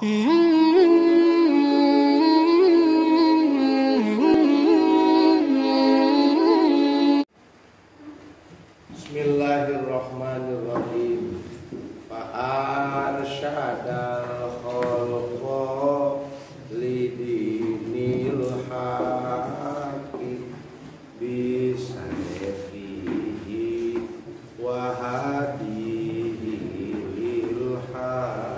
Bismillahirrahmanirrahim. Fa'arsyadal khalqa lidinil haqi bisayfihi wa hadihi lil haqi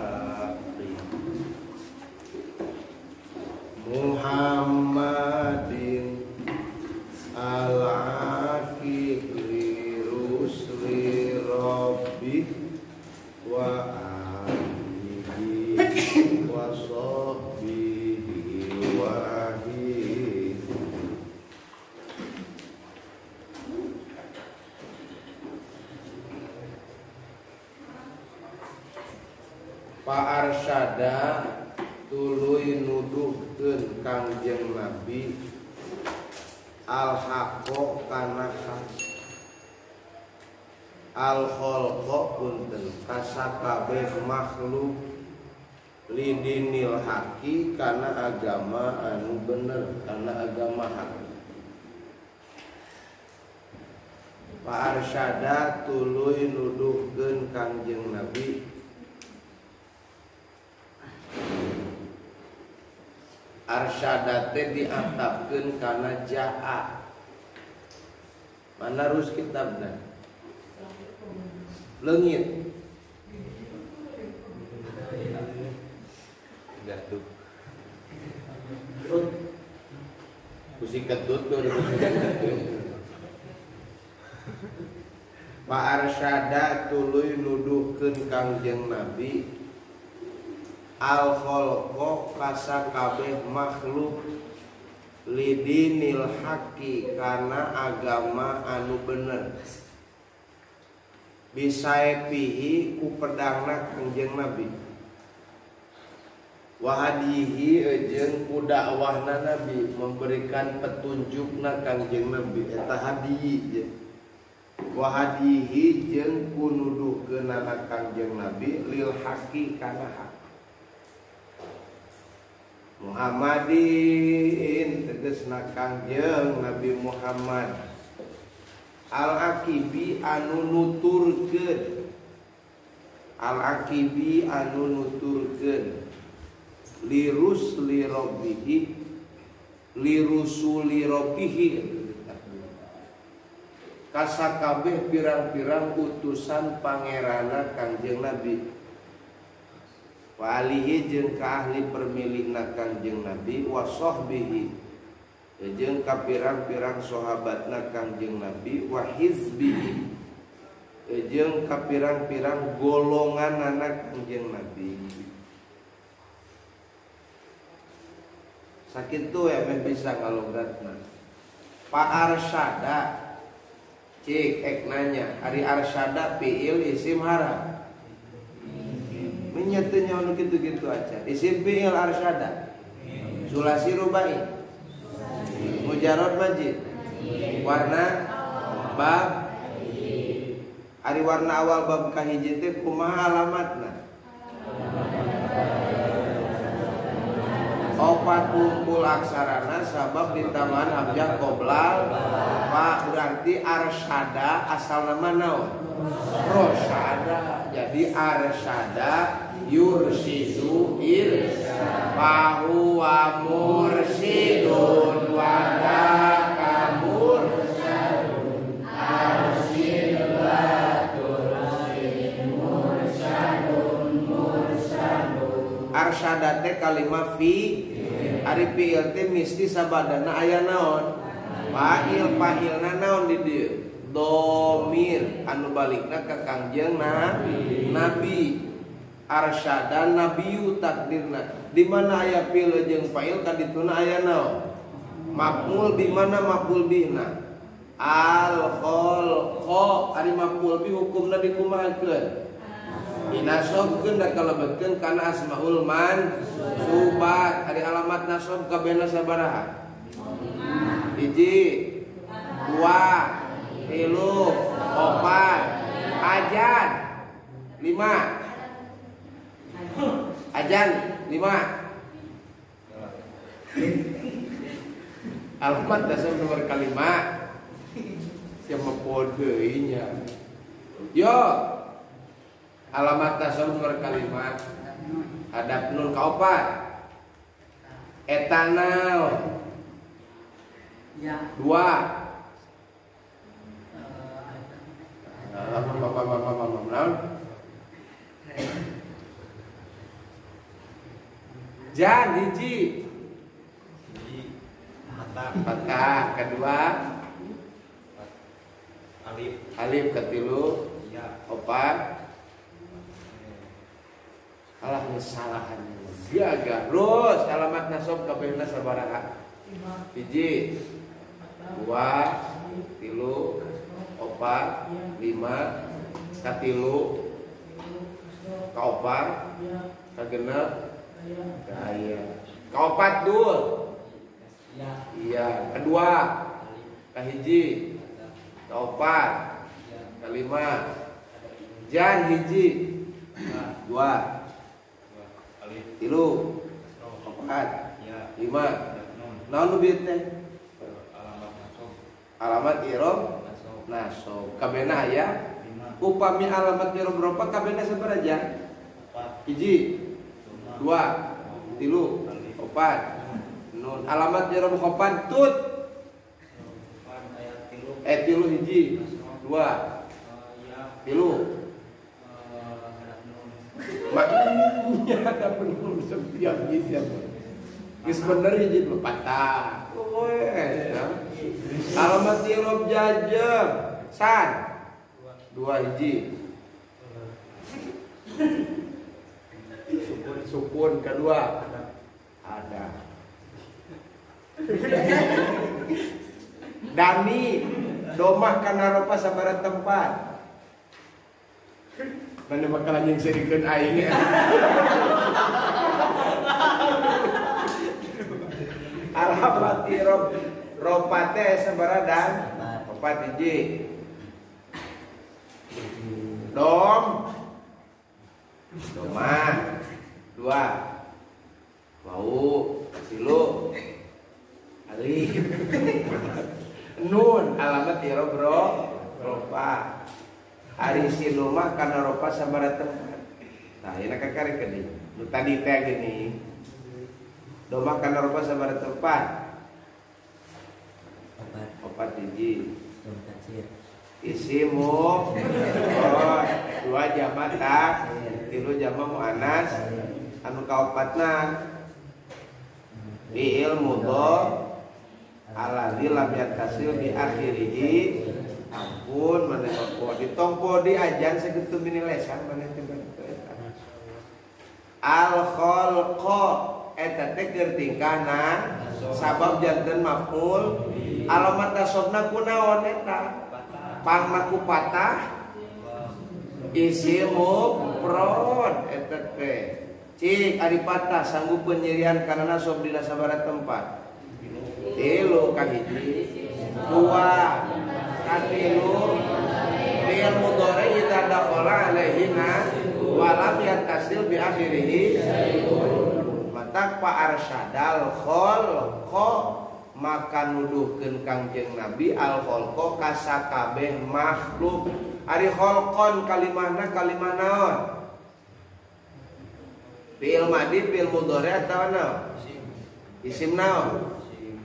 Muhammadin al-aqi rusli rabbi wa alihi wa sahbihi wa ahlihi. Pak Arsyada tuluy nuduhkeun Kangjeng Nabi al-haqqo kana haq al-khalqa punten kasakabeh makhluk lidinil haqi kana agama anu bener, kana agama hak. Pak Arsyada tuluy nuduhkeun Kangjeng Nabi Arsyada teh diantapkeun kana jaa. Mana rus kitabna? Leungit. Gatuk. Kusi ketut tuh Pak Arsyada tuluy nuduhkeun Kangjeng Nabi al-khalqa kasakabeh makhluk lidinil haqi kana agama anu bener bisaepihi ku pedangna Kangjeng Nabi wahadihi jeung ku dakwahna Nabi memberikan petunjukna Kangjeng Nabi eta hadiyi wahadihi jeung ku nuduhkeunana Kangjeng Nabi lil haqi kana hak Muhammadin tegasna Kangjeng Nabi Muhammad al-aqibi anu nuturkeun al-aqibi anu nuturkeun lirusli rabbihi lirusuli rabbihi kasakabeh pirang-pirang utusan pangerana Kangjeng Nabi wa alihi jeung ka ahli permilihna Kangjeng Nabi wa sahbihi jeung ka pirang-pirang sahabatna Kangjeng Nabi wa hizbihi jeung ka pirang-pirang golonganna Kangjeng Nabi. Sakitu emeh bisa ngalogatna. Pak Arsyada cik ek nanya ari Arsyada fiil isim hara menyatunya anu gitu-gitu aja. Isim fi'il arsyada. Sulasi rubai. Mujarrad majid. Warna bab. Ari warna awal bab kahiji teh kumaha alamatna? Opat kumpul aksarana sabab ditambahan abjad qoblal fa berarti arsyada asal nama naon? Rosyada. Jadi arsyada yursidu fahuwa mursidun wadaka mursadun arsyada teh kalimah fi ari fi'il teh mesti sabadana aya naon fa'ilna naon di dieu domir anu balikna ka Kangjeng Nabi arsyada nabiyu takdirna di mana aya fi'il jeung fa'il kadituna aya naon maf'ul di mana maf'ul bihna al khalqa ari maf'ul bih hukumna dikumahakeun dinasobkeun da kalebetkeun kana asmaul mansubat ari alamat nasab kabehna sabaraha hiji dua tilu opat ajad lima Ajan 5. Alamat dasar nomor kalimat. Siapa podenya? Yo. Alamat dasar nomor kalimat. Hadap nun kaopat. Etanal. Ya. 2. Jan hiji. Fatah kedua. Alif ketilu. Opat. Alah kesalahan. Gagal. Terus alamat nasab kabehna sabaraha? Hiji. 2 tilu 4 5 katilu kaopat kagenep gaya kaopat dul iya kedua kahiji kaopat kalima jan hiji 2 tilu 4 5 naon nu bieu teh alamat i'rab nasab kabehna aya upami alamat i'rab berupa kabehna sabaraha hiji 2 tilu 4 nun alamat i'rab khopan tut tilu hiji 2 tilu maknya ada penuh setiap hiji geus bener hiji patah alamat i'rab jajab san 2 hiji sukun kedua ada dami domah kana rupa sabaraha tempat mana bakalan yang serikeun aing alamat i'rab ropate sabaraha dan 4 hiji domah 2 mau tilu alif nun alamat i'rab ropa ari silu mah kana ropa sabaraha tempat nah ieu kakari ke dieu nu tadi teh gini domah kana ropa sabaraha tempat 4 hiji isimu 2 jamak tak tilu jamak muannas anu kaopatna fi'il mudhari alladzi lam yattasil bi akhirih ampun maneh podi tong podi ajan sakitu mini lesan maneh teh al khalqa eta teh keur tingkahna sabab janten maf'ul alamat nasabna kunaon eta pangna ku patah isim mufrad eta teh cik ari patah sanggup penyirian kana nasab dina sabaraha tempat tilu kahiji 2 katilu fi'il mudhari idza dakhala alaihi wa lam yattasil bi akhirih matak pa arsyadal khalqa maka nuduhkeun Kangjeng Nabi al khalqa ka sakabeh makhluk ari khalqon kalimahna kalimah naon fi'il madhi fi'il mudhari atawa naon isim naon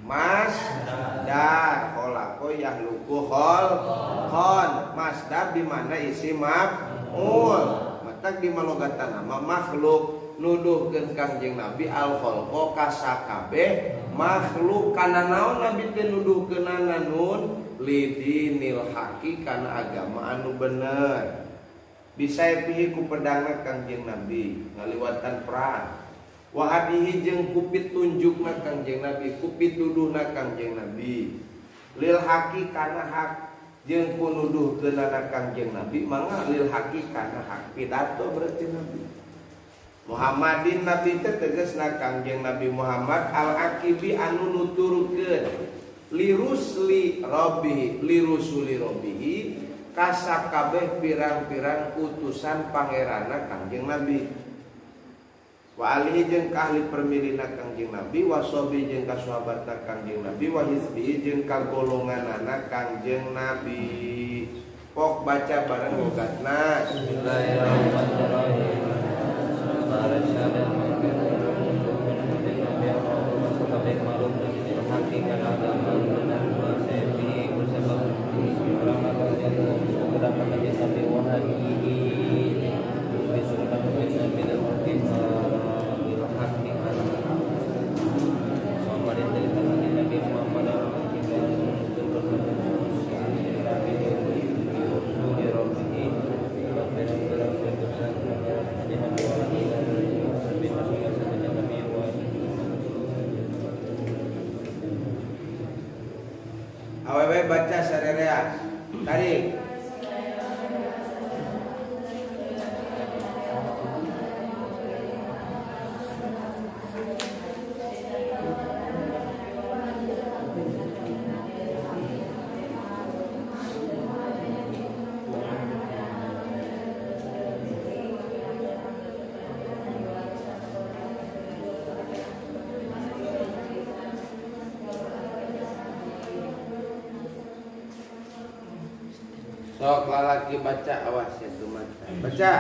masdar khalaqa yahluqu khalqan masdar di mana isim maf'ul matak di malogatan nama makhluk nuduhkeun Kangjeng Nabi al khalqa ka sakabeh makhluk kana naon Nabi teh nuduhkeunana nun lidinil haqi kana agama anu bener bisa pihi ku pedangna Kangjeng Nabi ngaliwatan perang wahadihi jeung kupit tunjukna Kangjeng Nabi kupit tuduhna Kangjeng Nabi lil haqi kana hak jeung ku nuduhkeunana Kangjeng Nabi mangga lil haqi kana hak pidato berarti Nabi Muhammadin Nabi teh tegasna Kangjeng Nabi Muhammad al-aqibi anu nuturkeun lirusuli rabbihi kasakabeh pirang-pirang utusan pangeranna Kangjeng Nabi wa alihi jeung ka ahli permilina Kangjeng Nabi, wa sobi jeung ka sahabatna Kangjeng Nabi, wa hizbi jeung ka golonganana Kangjeng Nabi. Pok baca bareng logatna. Bismillahirrahmanirrahim. Awewe baca sarerea. Tarik. Sok lalaki baca, awas ya Sumatra. Baca.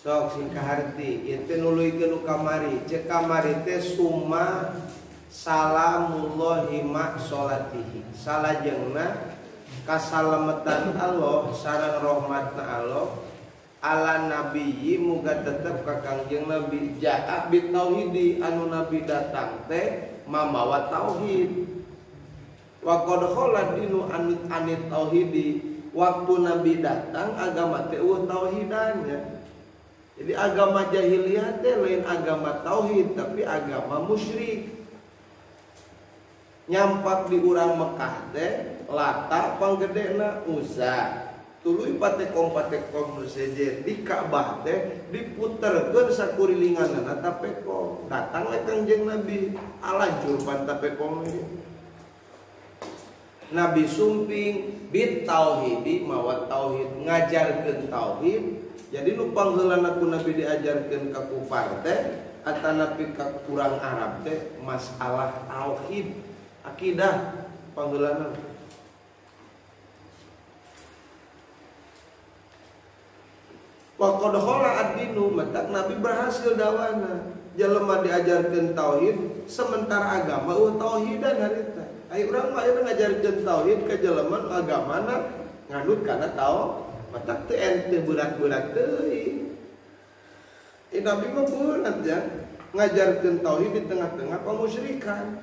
Sok sing kaharti ieu nuluykeun kamari cek kamari teh summa salamullahi ma sholatihi salajengna kasalametan Allah sareng rahmatna Allah ala nabiyyi muga tetep ka Kangjeng Nabi ja'a bit tauhidi anu nabi datang teh mamawa tauhid wa qad khala dinu anit tauhidi waktu nabi datang agama teh tauhidannya. Jadi agama jahiliyah teh lain agama tauhid tapi agama musyrik. Nyampak di urang Mekah teh Lata panggedena Uzza. Tuluy patekong sejen di Ka'bah teh diputerkeun sakurilinganna tapekong. Datang we Kangjeng Nabi alajur pan tapekong ieu. Nabi sumping bit tauhidi mawa tauhid ngajarkeun tauhid. Jadi nu pangheulana ku Nabi diajarkeun ka kufar teh atanapi ka kurang Arab teh masalah tauhid akidah pangheulana. Wa qad khala ad-dinu matak Nabi berhasil dawana. Jelema diajarkeun tauhid sementara agama tauhidan harita. Ai urang mah aya ngajarkeun tauhid ka jelema agamana nganut kana tauhid. Matak teu ente berat-berat teuing. Nabi mah berat ya, ngajarkeun tauhid di tengah-tengah pamusyrikan.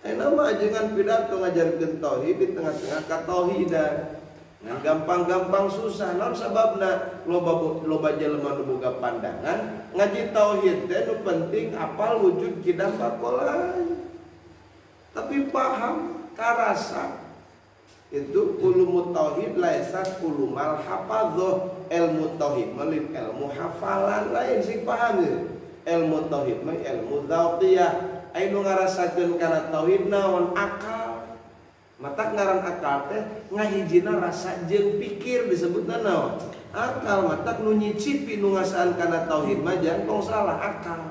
Ayeuna mah ajengan pidato ngajarkeun tauhid di tengah-tengah katauhidan. Nah, gampang-gampang susah. Naon sababna? Loba jelema nu boga pandangan ngaji tauhid teh nu penting apal wujud kidam bakolai. Tapi paham karasa itu ulumut tauhid laisa kulumal hafadzoh ilmu tauhid malin ilmu hafalan lain sing paham ya. Ilmu tauhid mah ilmu dzauqiyah anu ngarasakeun kana tauhid naon akal matak ngaran akal teh ngahijina rasa jeung pikir disebutna naon akal matak nu nyicipi nu ngasaan kana tauhid mah jangan salah akal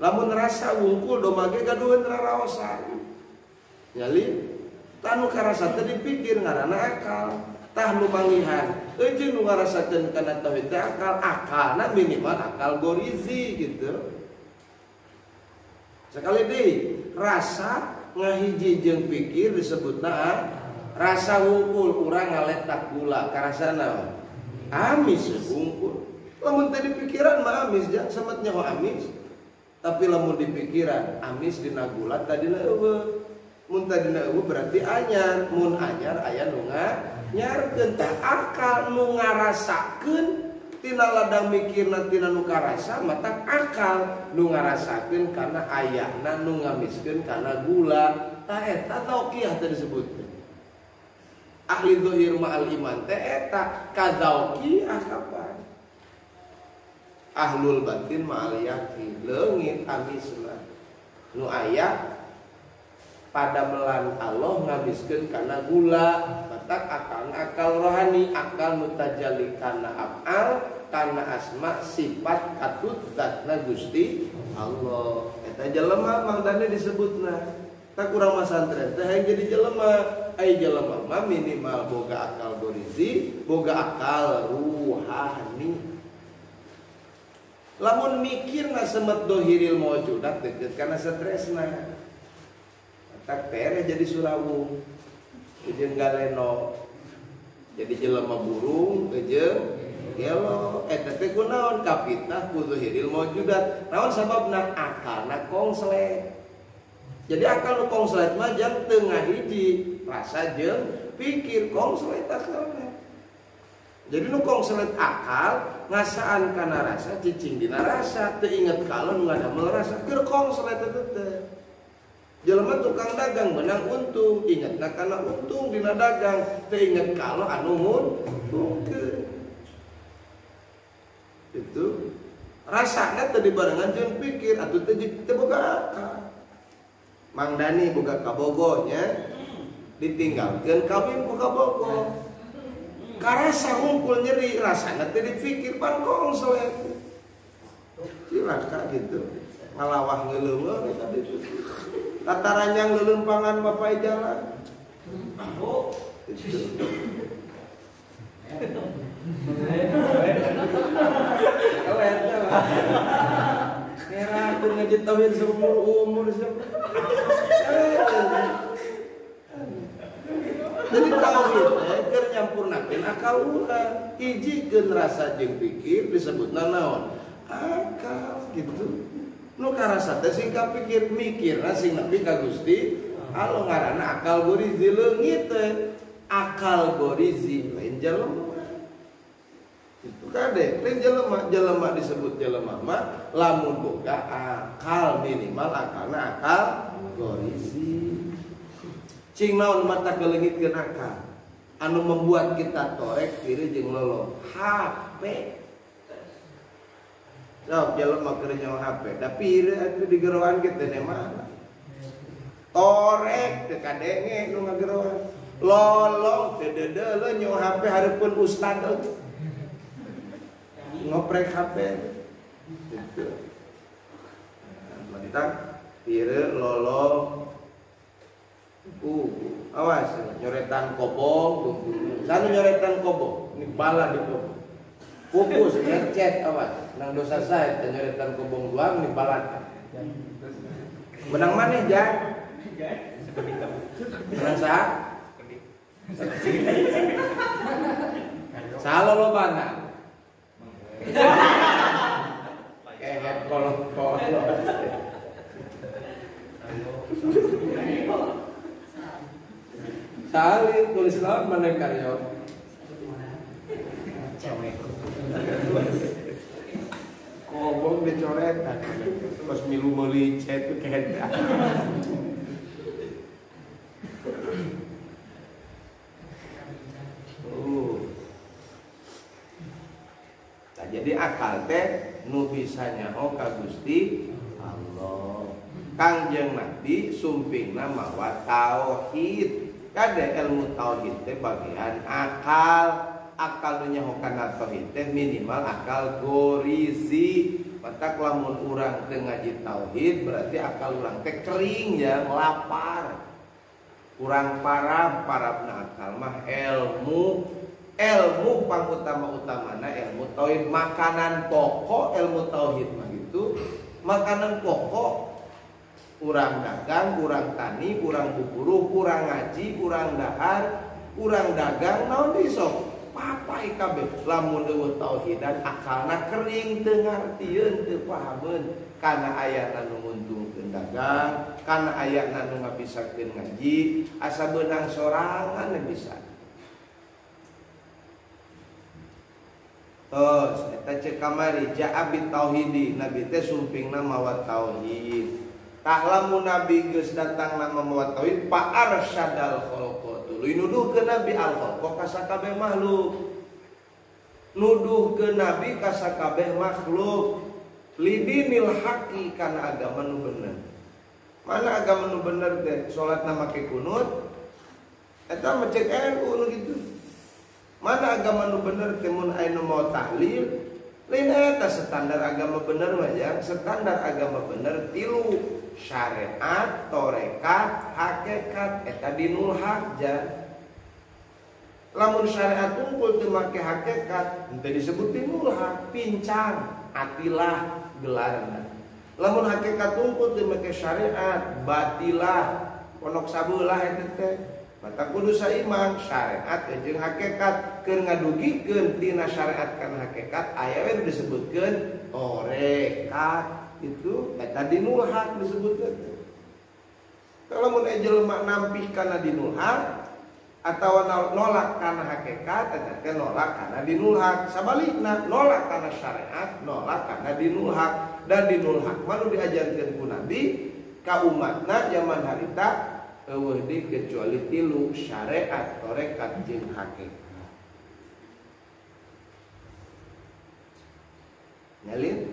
lamun rasa wungkul domage gaduheun raraosan nyali tanu karasa teh dipikir ngaranna akal tah nu mangihan jeung nu ngarasakeun kana tauhid teh akalna minimal akal gorizi gitu sekali deui rasa ngahiji jeung pikir disebutna rasa wungkul urang ngaletak gula karasana amis wungkul lamun teh di pikiran mah amis jangan semet nyaho amis tapi lamun di pikiran amis dina gula tadina eueuh Mun tadina eueuh berarti anyar, mun anyar aya nu nganyarkeun tah akal nu ngarasakeun tina ladang mikirna tina nu karasa mata akal nu ngarasakeun kana ayahna nu ngamiskeun kana gula tah eta tauqiyah teh disebutkeun. Ahli dzahir ma'al iman teh eta kadzauqiyah kapan? Ahlul batin ma'al yakin leungit amisna nu aya pada melan Allah ngabiskeun kana gula matak akal rohani akal mutajalli kana af'al kana asma sifat katut zatna Gusti Allah eta jelema mangdana disebutna tak kurang masantren teh hayang jadi jelema ai jelema mah minimal boga akal gorizi boga akal ruhani lamun mikirna semet dohiril maujudat deukeut kana stresna tak tere jadi surawung jeung galeno jadi jelema burung jeung gelo eta teh kunaon kapitah ku zahiril maujudat naon sababna akalna kongslet jadi akal nu kongslet mah jang teu ngahiji rasa jeung pikir kongslet akalna jadi nu kongslet akal ngasaan kana rasa cicing dina rasa teu inget kalau nu ngadamel rasa keur kongslet teh jelema tukang dagang menang untung ingatna kana untung dina dagang teu inget kalau anu nguntungkeun itu rasana teu dibarengan jeung pikir atuh teu boga akal. Mang Dani boga kabogonya ditinggalkeun kawin boga bogo karasa hungkul nyeri rasana teu dipikir pan kongslet cilaka gitu ngalawah ngeuleuh eta ditu tataranyang lelempangan bapai jalan. Oh, itu. Kira aku ngajit tauhid seumur umur siapa? Jadi tauhid keur nyampurnakeun akal urang, hijikeun rasa jeung pikir disebutna naon? Akal gitu. Nu karasa teh sing kapikir mikirna sing nepi ka Gusti Allah ngaranna akal gorizi leungit teh akal gorizi lain jelema itu kade lain jelema disebut jelema mah lamun boga akal minimal akalna akal gorizi cing naon mata keleungitkeun akal anu membuat kita torek diri jeung lolo HP sok jelema keur nyawa HP da pireun atuh digeroan kitu teh mana torek teu kadenge nu ngageroan lolong teu deudeuh nyawa HP hareupeun ustad ngoprek HP gitu kita pireun lolong awas nyoretan kobong sanu nyoretan kobong ini bala di kobong pupus ngecet awas nang dosa saya nyoretan kobong doang di balat menang maneh jan menang saha salah lo mana kehet kolot-kolot salih tulis lawan mana karyo kobong dicoretan pas milu meuli cet kehet jadi akal teh nu bisa nyaho ka Gusti Allah. Kangjeng Nabi sumpingna mawa tauhid. Kade ilmu tauhid teh bagian akal. Akal nu nyaho kana tauhid teh minimal akal gorizi. Matak lamun urang teu ngaji tauhid berarti akal urang teh kering ya, lapar. Urang parabna akal mah ilmu pangutama-utamana ilmu tauhid makanan pokok ilmu tauhid mah gitu makanan pokok urang dagang urang tani urang buburu urang ngaji urang dahar urang dagang naon disok papai kabeh lamun eueuh tauhidan akalna kering teu ngartieun teu pahameun kana aya nu nguntungkeun ngabisakeun dagang, kana ayana nu ngabisakeun ngaji, asa beunang sorangan bisa. Tos eta ceuk kamari ja'a bit tauhidi, nabi teh sumpingna mawa tauhid. Tah lamun nabi geus datang nama mawa tauhid, fa arsyadal khalqa, tuluy nuduhkeun nabi al khalqa ka sakabeh makhluk. Nuduhkeun nabi ka sakabeh makhluk. Lidinil haqi kana agama nu bener. Mana agama nu bener teh? Salatna make kunut. Eta mah cek NU nu kitu. Mana agama nu bener teh mun aya nu mau tahlil? Lain eta standar agama bener mah ya. Standar agama bener 3 syariat, torekat, hakikat eta dinul haq jan. Lamun syariat tungkul teu make hakikat, teu disebut dinul haq, pincang, atilah gelarna. Lamun hakikat tungkul teu make syariat, batilah, ponok sabeulah eta teh. Mata kudu saiman syariat jeung hakikat keur ngadugikeun tina syariat kana hakikat aya we disebutkeun torekat itu eta dinul haq disebutkeun. Kalau mun jelema nampih kana dinul haq atawa nolak kana hakikat eta teh nolak kana dinul haq. Sabalikna nolak kana syariat, nolak kana dinul haq. Dan dinul haq mah nu diajarkeun ku nabi ka umatna zaman harita eueuh deui kecuali 3 syariat, torekat jeung hakikat. Nyalin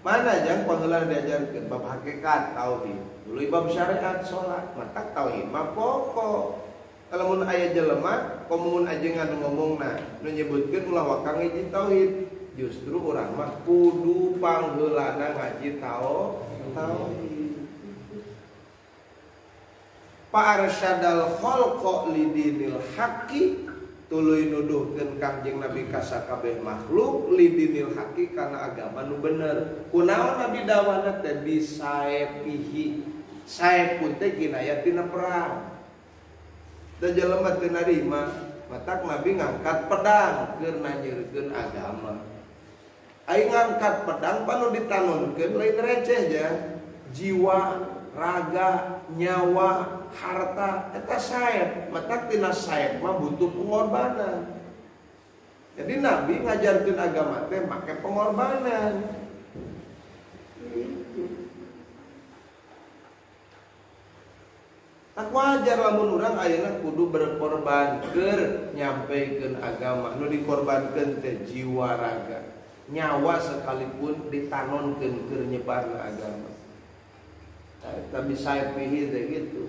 mana jang paheula diajarkeun bab hakikat tauhid. Dulu bab syariat salat, mata tauhid mah pokok. Kalau mun aya jelema komun ajengan ngomongna nu nyebutkeun ulah wakang hiji tauhid, justru urang mah kudu pangheulana ngaji tauhid. Fa arsyadal khalqa lidinil haqqi, tuluy nuduhkeun Kangjeng Nabi ka sakabeh makhluk lidinil haqqi kana agama nu bener. Kunaon nabi dawana teh bisaepihi. Saepun teh kinaya tina perang. Dan jelema teu narima, matak nabi ngangkat pedang keur nanyeurkeun agama. Ai ngangkat pedang panu ditanonkeun lain receh ja. Jiwa, raga, nyawa, harta eta saep. Matak tina saep mah butuh pengorbanan. Jadi nabi ngajarkeun agama teh make pengorbanan. Tak wajar lamun urang ayeuna kudu berkorban keur nyampikeun agama. Nu dikorbankeun teh jiwa raga, nyawa sekalipun ditanonkeun keur nyebarna agama. Eta bisa pihi teh gitu.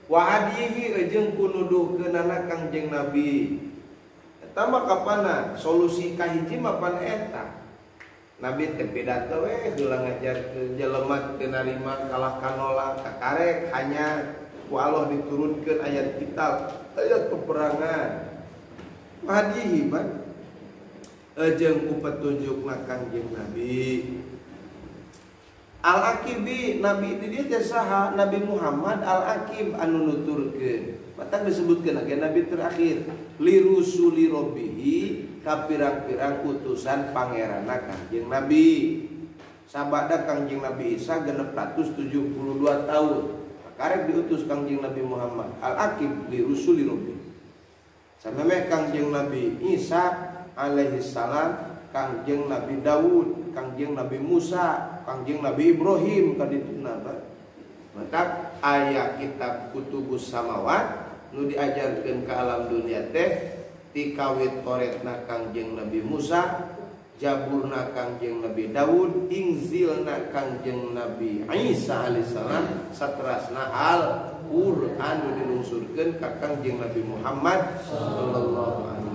Wa hadihi jeung kunuduhkeunana Kangjeng Nabi. Eta mah kapana? Solusi kahiji mah pan eta. Nabi teh pidato we heula ngajarkeun jelema teu narima kalah kanolak kakarek hanya ku Allah diturunkeun ayat kitab, ayat peperangan. Hadihi ban jeung ku petunjukna Kangjeng Nabi. Al-Aqibi Nabi di dieu teh saha? Nabi Muhammad Al-Aqib anu nuturkeun. Mata disebutkeun lagi Nabi terakhir li rusuli rabbihi ka pirang-pirang utusan pangeranna Kangjeng Nabi. Sabada Kangjeng Nabi Isa 672 tahun. Karek diutus Kangjeng Nabi Muhammad Al-Aqib li rusuli rabbihi. Samemeh Kangjeng Nabi Isa alaihi salam, Kangjeng Nabi Daud, Kangjeng Nabi Musa, Kangjeng Nabi Ibrahim kadituna ba. Maka aya kitab kutubus samawat nu diajarkeun ka alam dunia teh ti kawit toretna Kangjeng Nabi Musa, Jaburna Kangjeng Nabi Daud, Inzilna Kangjeng Nabi Isa alaihissalam, saterasna Al-Qur'an nu dilungsurkeun ka Kangjeng Nabi Muhammad sallallahu alaihi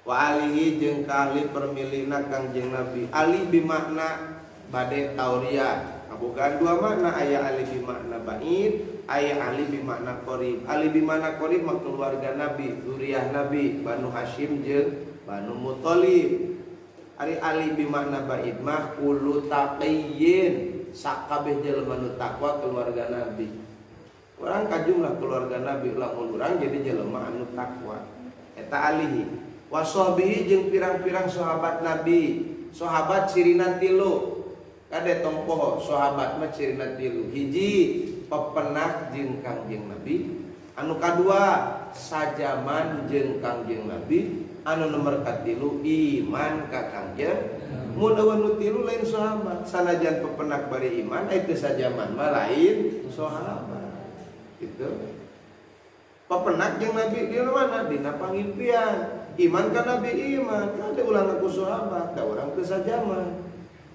wa alihi jeung ka ahli permilihna Kangjeng Nabi. Ali bimakna bade tauriah. Kabogaan dua makna, aya ali bimakna ba'id, aya ali bimakna qarib. Ali bimakna qarib mah keluarga Nabi, zuriyah Nabi, Banu Hasyim jeung Banu Muthalib. Ari ali bimakna ba'id mah kullu taqiyyin, sakabeh jelema nu takwa keluarga Nabi. Urang kajumlah keluarga Nabi, lamun urang jadi jelema anu takwa. Eta alihi. Washabihi jeung pirang-pirang sahabat Nabi, sahabat cirina 3 kade tong poho sahabat mah cirina 3 hiji pepenak jeung Kangjeng Nabi anu kadua sajaman jeung Kangjeng Nabi anu nomor katilu iman ka Kangjeng mun eueuh nu tilu lain sahabat sanajan pepenak bari iman itu sajaman mah lain sahabat gitu. Pepenak jeung Nabi di mana? Dina pangimpian. Iman ka Nabi iman. Kada ulang aku sahabat, da urang teu sajaman.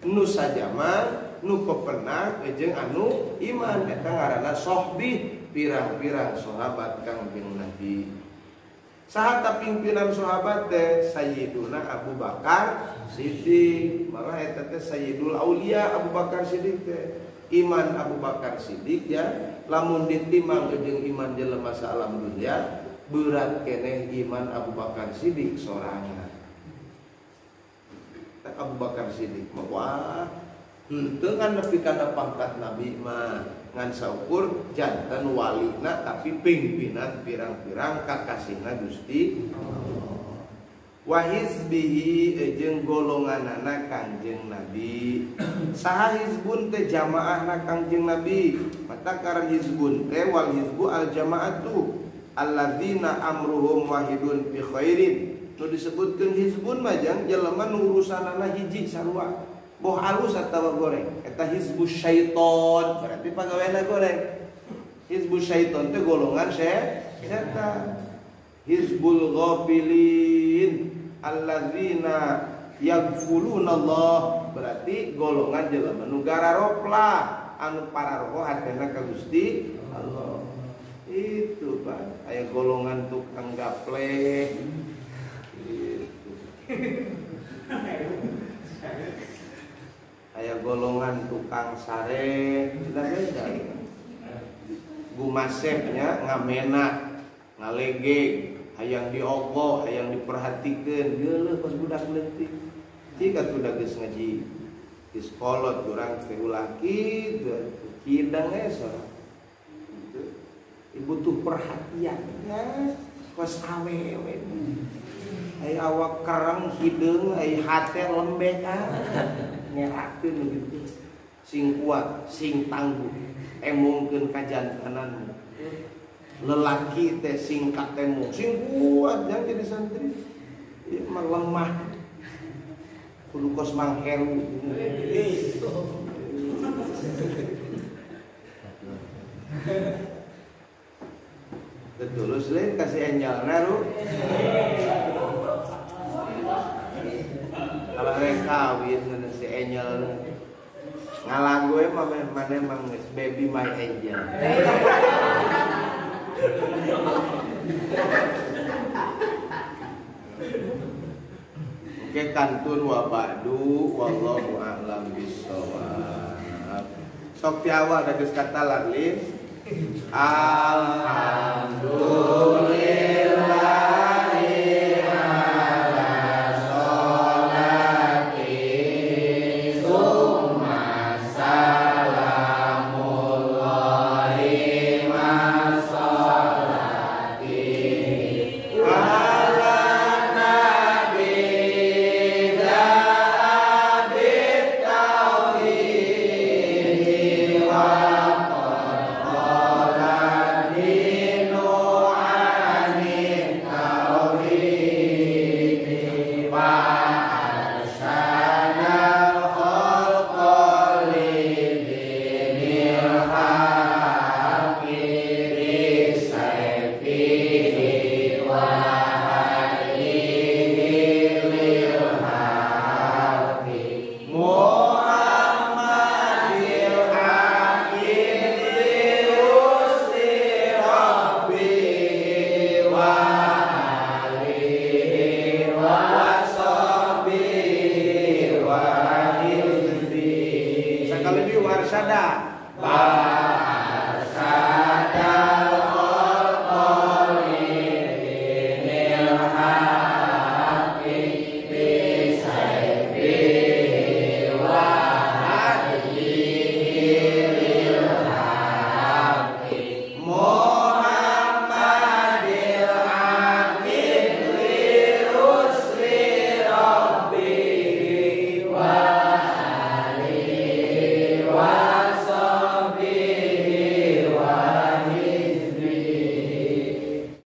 Nu sajaman, nu pepenak jeung anu iman eta ngaranna sohbi, pirang-pirang sahabat Kangjeng Nabi. Saha pimpinan sahabat teh Sayyiduna Abu Bakar Siddiq. Malah eta teh Sayyidul Aulia Abu Bakar Siddiq teh. Iman Abu Bakar Siddiq ya lamun ditimang jeung iman jelema sa alam dunya berat keneh iman Abu Bakar Siddiq sorangan. Abu Bakar Siddiq mah wah henteu kan nepi kana pangkat nabi mah ngan saukur janten walina tapi pimpinan pirang-pirang kakasihna Gusti wa hizbihi jeung golonganana Kangjeng Nabi. Saha hizbun teh jamaahna Kangjeng Nabi. Mata karan hizbun teh wal hizbu al jamaatu alladzina amruhum wahidun fi khairin. Nu disebutkeun hizbun mah jang jelema nu urusanana hiji sarua. Boh alus atawa goreng. Eta hizbus syaiton. Berarti pagaweana goreng. Hizbus syaiton teh golongan setan. Hizbul ghafilin alladzina yaghfuluna Allah berarti golongan jelema nu gararopla anu pararoh hatena ka Gusti Allah. Itu Pak, aya golongan tukang gapleh. Gitu. Aya golongan tukang sare, beda. Gumasepnya ngamena, ngalegeg hayang diogoh, hayang diperhatikeun, geuleuh pas budak leutik. Jika budak geus ngaji, geus kolot urang teh ulah kitu, kidang sorang. Gitu. Butuh perhatian, ya. Kos awewe. Ai awak kereng hideung, ai hate lembek ngerakeun gitu. Sing kuat, sing tangguh, emongkeun kajantananmu. Lelaki teh singkat temu sing kuat yang jadi santri ieu mah lemah kudu kos mangheru Tetulus lain kasih enjalna ru kalau rek kawin ngan si enjalna ngalagu mah maneh mah geus baby my angel. Oke kantun wa ba'du wallahu a'lam bishawab. Sok piawa da geus katalan lin. Alhamdulillah